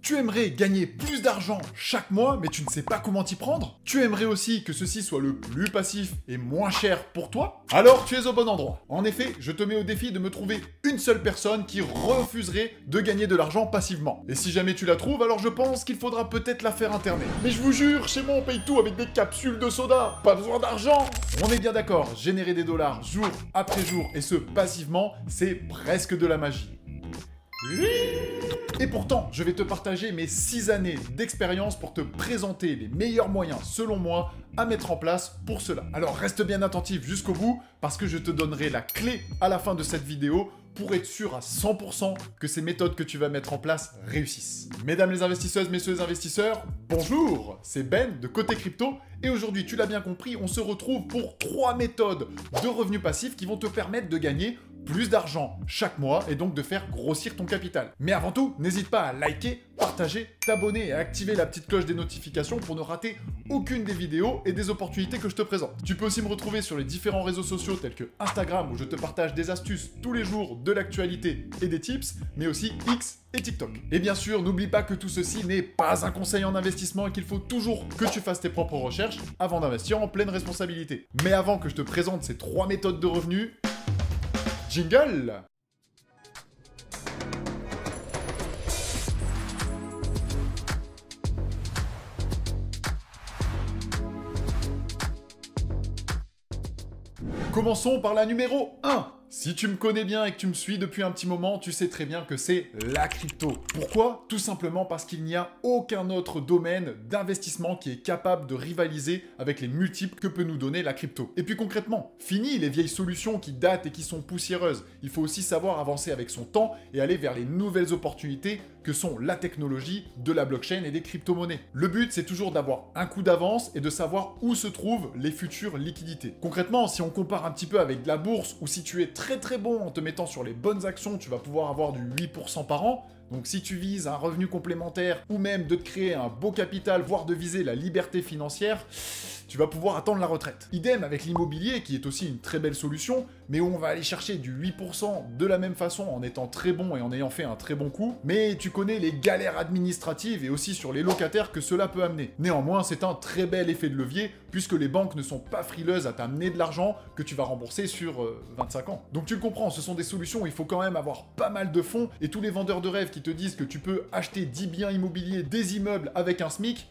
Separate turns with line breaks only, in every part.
Tu aimerais gagner plus d'argent chaque mois, mais tu ne sais pas comment t'y prendre? Tu aimerais aussi que ceci soit le plus passif et moins cher pour toi? Alors tu es au bon endroit. En effet, je te mets au défi de me trouver une seule personne qui refuserait de gagner de l'argent passivement. Et si jamais tu la trouves, alors je pense qu'il faudra peut-être la faire interner. Mais je vous jure, chez moi on paye tout avec des capsules de soda, pas besoin d'argent. On est bien d'accord, générer des dollars jour après jour et ce passivement, c'est presque de la magie. Et pourtant, je vais te partager mes 6 années d'expérience pour te présenter les meilleurs moyens, selon moi, à mettre en place pour cela. Alors reste bien attentif jusqu'au bout, parce que je te donnerai la clé à la fin de cette vidéo pour être sûr à 100% que ces méthodes que tu vas mettre en place réussissent. Mesdames les investisseuses, messieurs les investisseurs, bonjour, c'est Ben de Côté Crypto, et aujourd'hui, tu l'as bien compris, on se retrouve pour 3 méthodes de revenus passifs qui vont te permettre de gagner plus d'argent chaque mois et donc de faire grossir ton capital. Mais avant tout, n'hésite pas à liker, partager, t'abonner et à activer la petite cloche des notifications pour ne rater aucune des vidéos et des opportunités que je te présente. Tu peux aussi me retrouver sur les différents réseaux sociaux tels que Instagram où je te partage des astuces tous les jours, de l'actualité et des tips, mais aussi X et TikTok. Et bien sûr, n'oublie pas que tout ceci n'est pas un conseil en investissement et qu'il faut toujours que tu fasses tes propres recherches avant d'investir en pleine responsabilité. Mais avant que je te présente ces 3 méthodes de revenus, jingle! Commençons par la numéro 1. Si tu me connais bien et que tu me suis depuis un petit moment, tu sais très bien que c'est la crypto. Pourquoi? Tout simplement parce qu'il n'y a aucun autre domaine d'investissement qui est capable de rivaliser avec les multiples que peut nous donner la crypto. Et puis concrètement, fini les vieilles solutions qui datent et qui sont poussiéreuses. Il faut aussi savoir avancer avec son temps et aller vers les nouvelles opportunités que sont la technologie, de la blockchain et des crypto-monnaies. Le but, c'est toujours d'avoir un coup d'avance et de savoir où se trouvent les futures liquidités. Concrètement, si on compare un petit peu avec de la bourse ou si tu es très bon en te mettant sur les bonnes actions, tu vas pouvoir avoir du 8% par an. Donc si tu vises un revenu complémentaire ou même de te créer un beau capital, voire de viser la liberté financière, tu vas pouvoir attendre la retraite. Idem avec l'immobilier qui est aussi une très belle solution, mais où on va aller chercher du 8% de la même façon en étant très bon et en ayant fait un très bon coup. Mais tu connais les galères administratives et aussi sur les locataires que cela peut amener. Néanmoins, c'est un très bel effet de levier puisque les banques ne sont pas frileuses à t'amener de l'argent que tu vas rembourser sur 25 ans. Donc tu le comprends, ce sont des solutions où il faut quand même avoir pas mal de fonds et tous les vendeurs de rêves qui te disent que tu peux acheter 10 biens immobiliers, des immeubles avec un SMIC,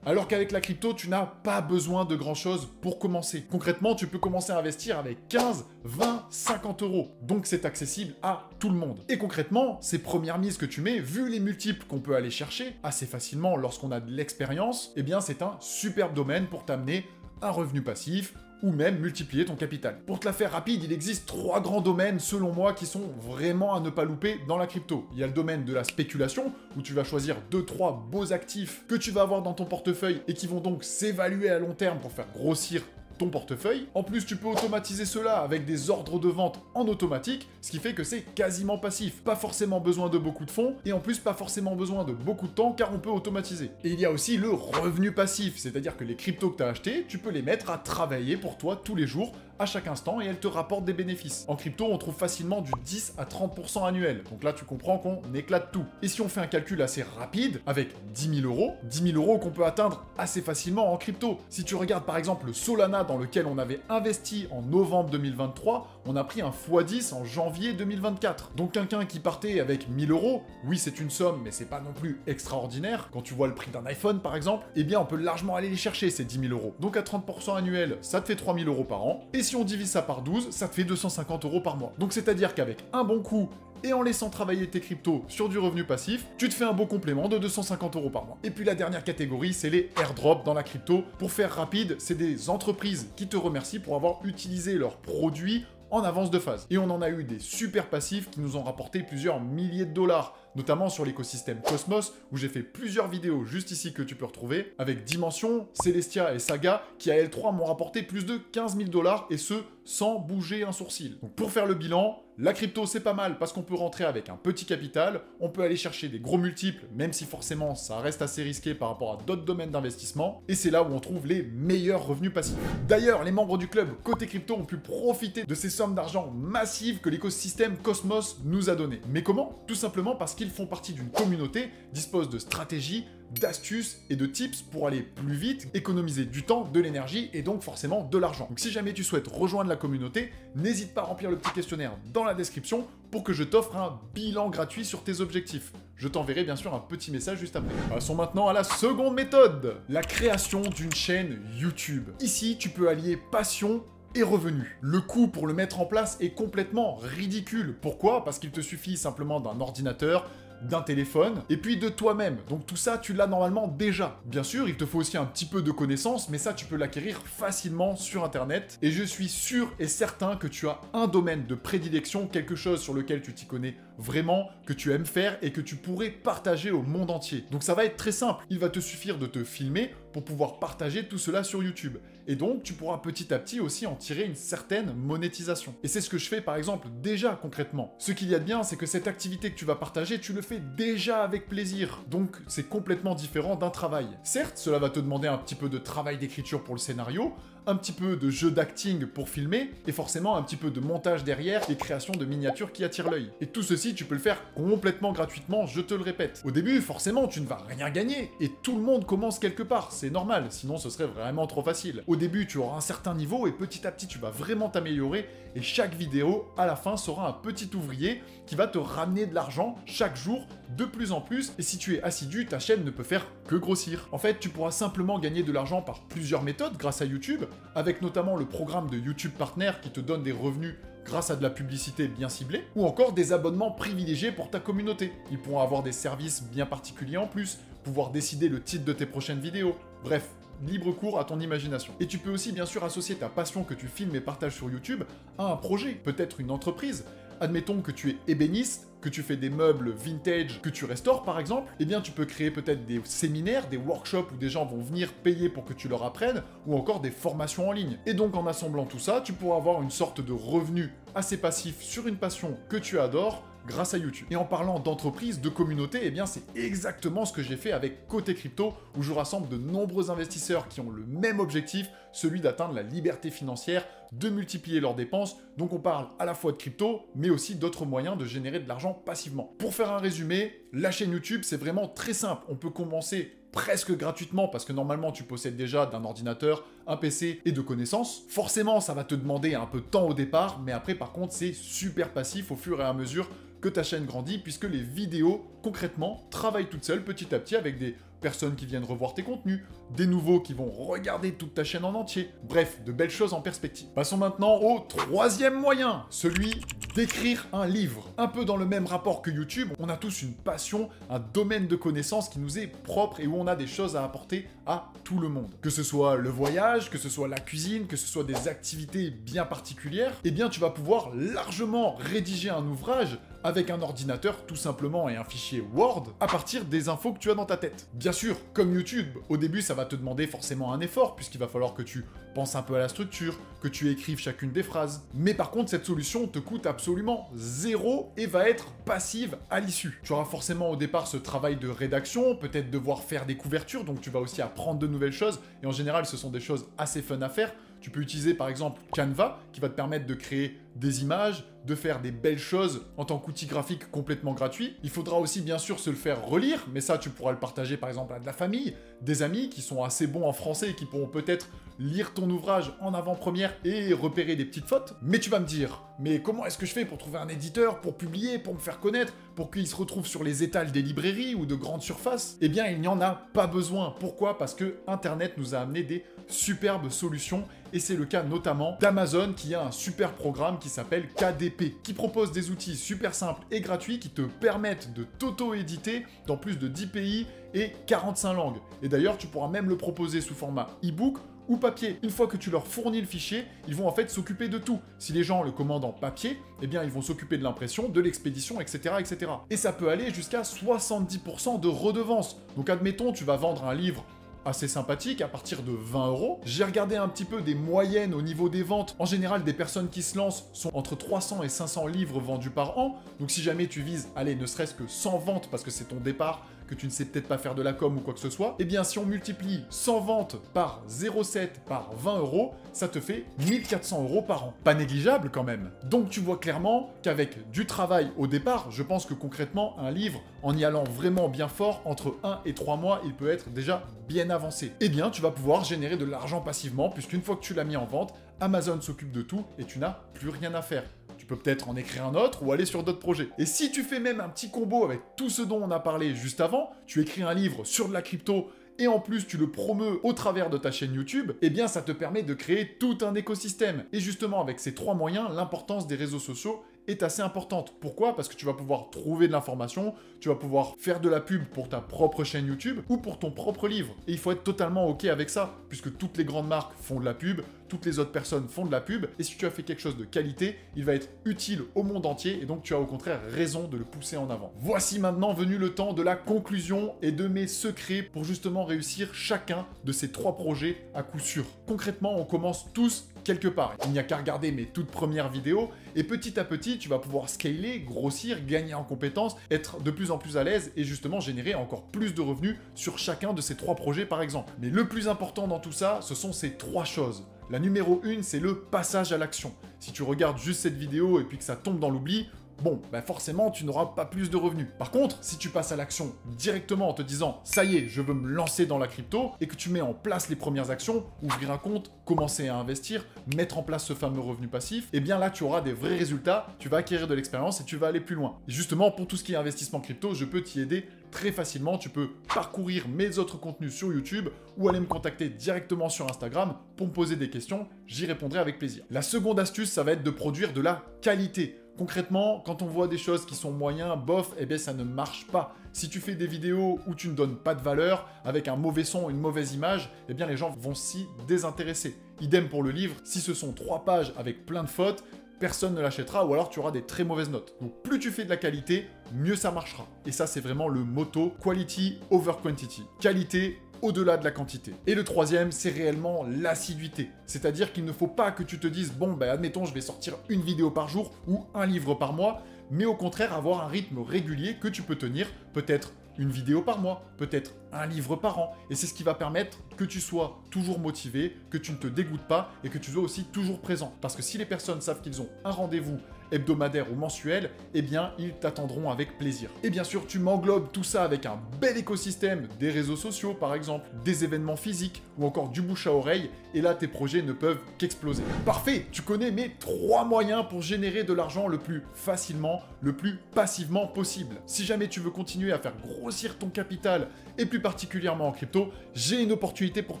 alors qu'avec la crypto, tu n'as pas besoin de grand chose pour commencer. Concrètement, tu peux commencer à investir avec 15, 20, 50 euros. Donc c'est accessible à tout le monde. Et concrètement, ces premières mises que tu mets, vu les multiples qu'on peut aller chercher assez facilement lorsqu'on a de l'expérience, eh bien c'est un superbe domaine pour t'amener un revenu passif ou même multiplier ton capital. Pour te la faire rapide, il existe 3 grands domaines, selon moi, qui sont vraiment à ne pas louper dans la crypto. Il y a le domaine de la spéculation, où tu vas choisir 2-3 beaux actifs que tu vas avoir dans ton portefeuille et qui vont donc s'évaluer à long terme pour faire grossir ton portefeuille. En plus, tu peux automatiser cela avec des ordres de vente en automatique, ce qui fait que c'est quasiment passif. Pas forcément besoin de beaucoup de fonds, et en plus pas forcément besoin de beaucoup de temps, car on peut automatiser. Et il y a aussi le revenu passif, c'est-à-dire que les cryptos que tu as achetés, tu peux les mettre à travailler pour toi tous les jours, à chaque instant, et elles te rapportent des bénéfices. En crypto, on trouve facilement du 10 à 30% annuel, donc là tu comprends qu'on éclate tout. Et si on fait un calcul assez rapide, avec 10 000 euros, 10 000 euros qu'on peut atteindre assez facilement en crypto. Si tu regardes par exemple le Solana dans lequel on avait investi en novembre 2023, on a pris un x10 en janvier 2024. Donc quelqu'un qui partait avec 1000 euros, oui c'est une somme, mais c'est pas non plus extraordinaire, quand tu vois le prix d'un iPhone par exemple, eh bien on peut largement aller les chercher ces 10 000 euros. Donc à 30% annuel, ça te fait 3 000 euros par an, et si on divise ça par 12, ça te fait 250 euros par mois. Donc c'est-à-dire qu'avec un bon coup, et en laissant travailler tes cryptos sur du revenu passif, tu te fais un beau complément de 250 euros par mois. Et puis la dernière catégorie, c'est les airdrops dans la crypto. Pour faire rapide, c'est des entreprises qui te remercient pour avoir utilisé leurs produits en avance de phase. Et on en a eu des super passifs qui nous ont rapporté plusieurs milliers de dollars, notamment sur l'écosystème Cosmos, où j'ai fait plusieurs vidéos juste ici que tu peux retrouver, avec Dimension, Celestia et Saga, qui à L3 m'ont rapporté plus de 15 000 dollars, et ce, sans bouger un sourcil. Donc pour faire le bilan, la crypto c'est pas mal parce qu'on peut rentrer avec un petit capital, on peut aller chercher des gros multiples, même si forcément ça reste assez risqué par rapport à d'autres domaines d'investissement, et c'est là où on trouve les meilleurs revenus passifs. D'ailleurs, les membres du club Côté Crypto ont pu profiter de ces sommes d'argent massives que l'écosystème Cosmos nous a données. Mais comment? Tout simplement parce qu'il qu'ils font partie d'une communauté, disposent de stratégies, d'astuces et de tips pour aller plus vite, économiser du temps, de l'énergie et donc forcément de l'argent. Donc si jamais tu souhaites rejoindre la communauté, n'hésite pas à remplir le petit questionnaire dans la description pour que je t'offre un bilan gratuit sur tes objectifs. Je t'enverrai bien sûr un petit message juste après. Passons maintenant à la seconde méthode, la création d'une chaîne YouTube. Ici, tu peux allier passion et revenu. Le coût pour le mettre en place est complètement ridicule. Pourquoi? Parce qu'il te suffit simplement d'un ordinateur, d'un téléphone, et puis de toi-même. Donc tout ça, tu l'as normalement déjà. Bien sûr, il te faut aussi un petit peu de connaissances, mais ça, tu peux l'acquérir facilement sur Internet. Et je suis sûr et certain que tu as un domaine de prédilection, quelque chose sur lequel tu t'y connais vraiment, que tu aimes faire et que tu pourrais partager au monde entier. Donc ça va être très simple. Il va te suffire de te filmer pour pouvoir partager tout cela sur YouTube. Et donc, tu pourras petit à petit aussi en tirer une certaine monétisation. Et c'est ce que je fais par exemple déjà concrètement. Ce qu'il y a de bien, c'est que cette activité que tu vas partager, tu le fais déjà avec plaisir. Donc, c'est complètement différent d'un travail. Certes, cela va te demander un petit peu de travail d'écriture pour le scénario, un petit peu de jeu d'acting pour filmer, et forcément un petit peu de montage derrière et création de miniatures qui attirent l'œil. Et tout ceci, tu peux le faire complètement gratuitement, je te le répète. Au début, forcément, tu ne vas rien gagner, et tout le monde commence quelque part, c'est normal, sinon ce serait vraiment trop facile. Au début, tu auras un certain niveau, et petit à petit, tu vas vraiment t'améliorer, et chaque vidéo, à la fin, sera un petit ouvrier qui va te ramener de l'argent chaque jour, de plus en plus, et si tu es assidu, ta chaîne ne peut faire que grossir. En fait, tu pourras simplement gagner de l'argent par plusieurs méthodes grâce à YouTube, avec notamment le programme de YouTube Partner qui te donne des revenus grâce à de la publicité bien ciblée, ou encore des abonnements privilégiés pour ta communauté. Ils pourront avoir des services bien particuliers en plus, pouvoir décider le titre de tes prochaines vidéos, bref, libre cours à ton imagination. Et tu peux aussi bien sûr associer ta passion que tu filmes et partages sur YouTube à un projet, peut-être une entreprise. Admettons que tu es ébéniste, que tu fais des meubles vintage que tu restaures par exemple, eh bien tu peux créer peut-être des séminaires, des workshops où des gens vont venir payer pour que tu leur apprennes, ou encore des formations en ligne. Et donc en assemblant tout ça, tu pourras avoir une sorte de revenu assez passif sur une passion que tu adores, grâce à YouTube. Et en parlant d'entreprise, de communauté, eh bien c'est exactement ce que j'ai fait avec Côté Crypto, où je rassemble de nombreux investisseurs qui ont le même objectif, celui d'atteindre la liberté financière, de multiplier leurs dépenses. Donc on parle à la fois de crypto, mais aussi d'autres moyens de générer de l'argent passivement. Pour faire un résumé, la chaîne YouTube, c'est vraiment très simple. On peut commencer presque gratuitement parce que normalement tu possèdes déjà d'un ordinateur, un PC et de connaissances. Forcément, ça va te demander un peu de temps au départ, mais après par contre, c'est super passif au fur et à mesure que ta chaîne grandit, puisque les vidéos, concrètement, travaillent toutes seules petit à petit avec des personnes qui viennent revoir tes contenus, des nouveaux qui vont regarder toute ta chaîne en entier. Bref, de belles choses en perspective. Passons maintenant au troisième moyen, celui d'écrire un livre. Un peu dans le même rapport que YouTube, on a tous une passion, un domaine de connaissances qui nous est propre et où on a des choses à apporter à tout le monde. Que ce soit le voyage, que ce soit la cuisine, que ce soit des activités bien particulières, eh bien tu vas pouvoir largement rédiger un ouvrage avec un ordinateur tout simplement et un fichier Word à partir des infos que tu as dans ta tête. Bien sûr, comme YouTube, au début ça va te demander forcément un effort puisqu'il va falloir que tu penses un peu à la structure, que tu écrives chacune des phrases. Mais par contre, cette solution te coûte absolument zéro et va être passive à l'issue. Tu auras forcément au départ ce travail de rédaction, peut-être devoir faire des couvertures, donc tu vas aussi apprendre de nouvelles choses et en général ce sont des choses assez fun à faire. Tu peux utiliser par exemple Canva qui va te permettre de créer des images, de faire des belles choses en tant qu'outil graphique complètement gratuit. Il faudra aussi bien sûr se le faire relire, mais ça tu pourras le partager par exemple à de la famille, des amis qui sont assez bons en français et qui pourront peut-être lire ton ouvrage en avant-première et repérer des petites fautes. Mais tu vas me dire, mais comment est-ce que je fais pour trouver un éditeur, pour publier, pour me faire connaître, pour qu'il se retrouve sur les étals des librairies ou de grandes surfaces? Eh bien, il n'y en a pas besoin. Pourquoi? Parce que Internet nous a amené des superbes solutions et c'est le cas notamment d'Amazon qui a un super programme qui s'appelle KDP, qui propose des outils super simples et gratuits qui te permettent de t'auto-éditer dans plus de 10 pays et 45 langues. Et d'ailleurs, tu pourras même le proposer sous format e-book ou papier. Une fois que tu leur fournis le fichier, ils vont en fait s'occuper de tout. Si les gens le commandent en papier, eh bien ils vont s'occuper de l'impression, de l'expédition, etc., etc. Et ça peut aller jusqu'à 70% de redevance. Donc admettons, tu vas vendre un livre assez sympathique à partir de 20 €. J'ai regardé un petit peu des moyennes au niveau des ventes. En général, des personnes qui se lancent sont entre 300 et 500 livres vendus par an. Donc si jamais tu vises, allez, ne serait-ce que 100 ventes parce que c'est ton départ, que tu ne sais peut-être pas faire de la com ou quoi que ce soit, eh bien si on multiplie 100 ventes par 0,7 par 20 euros, ça te fait 1400 euros par an. Pas négligeable quand même. Donc tu vois clairement qu'avec du travail au départ, je pense que concrètement, un livre, en y allant vraiment bien fort, entre 1 et 3 mois, il peut être déjà bien avancé. Eh bien, tu vas pouvoir générer de l'argent passivement, puisqu'une fois que tu l'as mis en vente, Amazon s'occupe de tout et tu n'as plus rien à faire. Tu peux peut-être en écrire un autre ou aller sur d'autres projets. Et si tu fais même un petit combo avec tout ce dont on a parlé juste avant, tu écris un livre sur de la crypto, et en plus tu le promeus au travers de ta chaîne YouTube, eh bien ça te permet de créer tout un écosystème. Et justement avec ces 3 moyens, l'importance des réseaux sociaux est assez importante. Pourquoi? Parce que tu vas pouvoir trouver de l'information, tu vas pouvoir faire de la pub pour ta propre chaîne YouTube ou pour ton propre livre. Et il faut être totalement OK avec ça, puisque toutes les grandes marques font de la pub, toutes les autres personnes font de la pub, et si tu as fait quelque chose de qualité, il va être utile au monde entier, et donc tu as au contraire raison de le pousser en avant. Voici maintenant venu le temps de la conclusion et de mes secrets pour justement réussir chacun de ces 3 projets à coup sûr. Concrètement, on commence tous quelque part. Il n'y a qu'à regarder mes toutes premières vidéos, et petit à petit, tu vas pouvoir scaler, grossir, gagner en compétences, être de plus en plus à l'aise, et justement générer encore plus de revenus sur chacun de ces 3 projets par exemple. Mais le plus important dans tout ça, ce sont ces 3 choses. La numéro 1, c'est le passage à l'action. Si tu regardes juste cette vidéo et puis que ça tombe dans l'oubli, bon, bah forcément, tu n'auras pas plus de revenus. Par contre, si tu passes à l'action directement en te disant « ça y est, je veux me lancer dans la crypto » et que tu mets en place les premières actions, ouvrir un compte, commencer à investir, mettre en place ce fameux revenu passif, eh bien là, tu auras des vrais résultats, tu vas acquérir de l'expérience et tu vas aller plus loin. Et justement, pour tout ce qui est investissement crypto, je peux t'y aider très facilement. Tu peux parcourir mes autres contenus sur YouTube ou aller me contacter directement sur Instagram pour me poser des questions, j'y répondrai avec plaisir. La seconde astuce, ça va être de produire de la qualité. Concrètement, quand on voit des choses qui sont moyens, bof, eh bien ça ne marche pas. Si tu fais des vidéos où tu ne donnes pas de valeur, avec un mauvais son, une mauvaise image, eh bien les gens vont s'y désintéresser. Idem pour le livre, si ce sont 3 pages avec plein de fautes, personne ne l'achètera ou alors tu auras des très mauvaises notes. Donc plus tu fais de la qualité, mieux ça marchera. Et ça c'est vraiment le motto quality over quantity. Qualité au-delà de la quantité. Et le troisième, c'est réellement l'assiduité. C'est-à-dire qu'il ne faut pas que tu te dises, bon, ben admettons, je vais sortir une vidéo par jour ou un livre par mois, mais au contraire avoir un rythme régulier que tu peux tenir, peut-être une vidéo par mois, peut-être un livre par an. Et c'est ce qui va permettre que tu sois toujours motivé, que tu ne te dégoûtes pas et que tu sois aussi toujours présent. Parce que si les personnes savent qu'ils ont un rendez-vous hebdomadaire ou mensuel, eh bien, ils t'attendront avec plaisir. Et bien sûr, tu m'englobes tout ça avec un bel écosystème, des réseaux sociaux par exemple, des événements physiques ou encore du bouche à oreille, et là, tes projets ne peuvent qu'exploser. Parfait, tu connais mes 3 moyens pour générer de l'argent le plus facilement, le plus passivement possible. Si jamais tu veux continuer à faire grossir ton capital, et plus particulièrement en crypto, j'ai une opportunité pour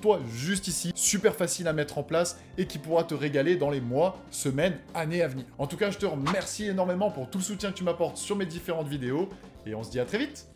toi juste ici, super facile à mettre en place et qui pourra te régaler dans les mois, semaines, années à venir. En tout cas, je te remercie énormément pour tout le soutien que tu m'apportes sur mes différentes vidéos et on se dit à très vite.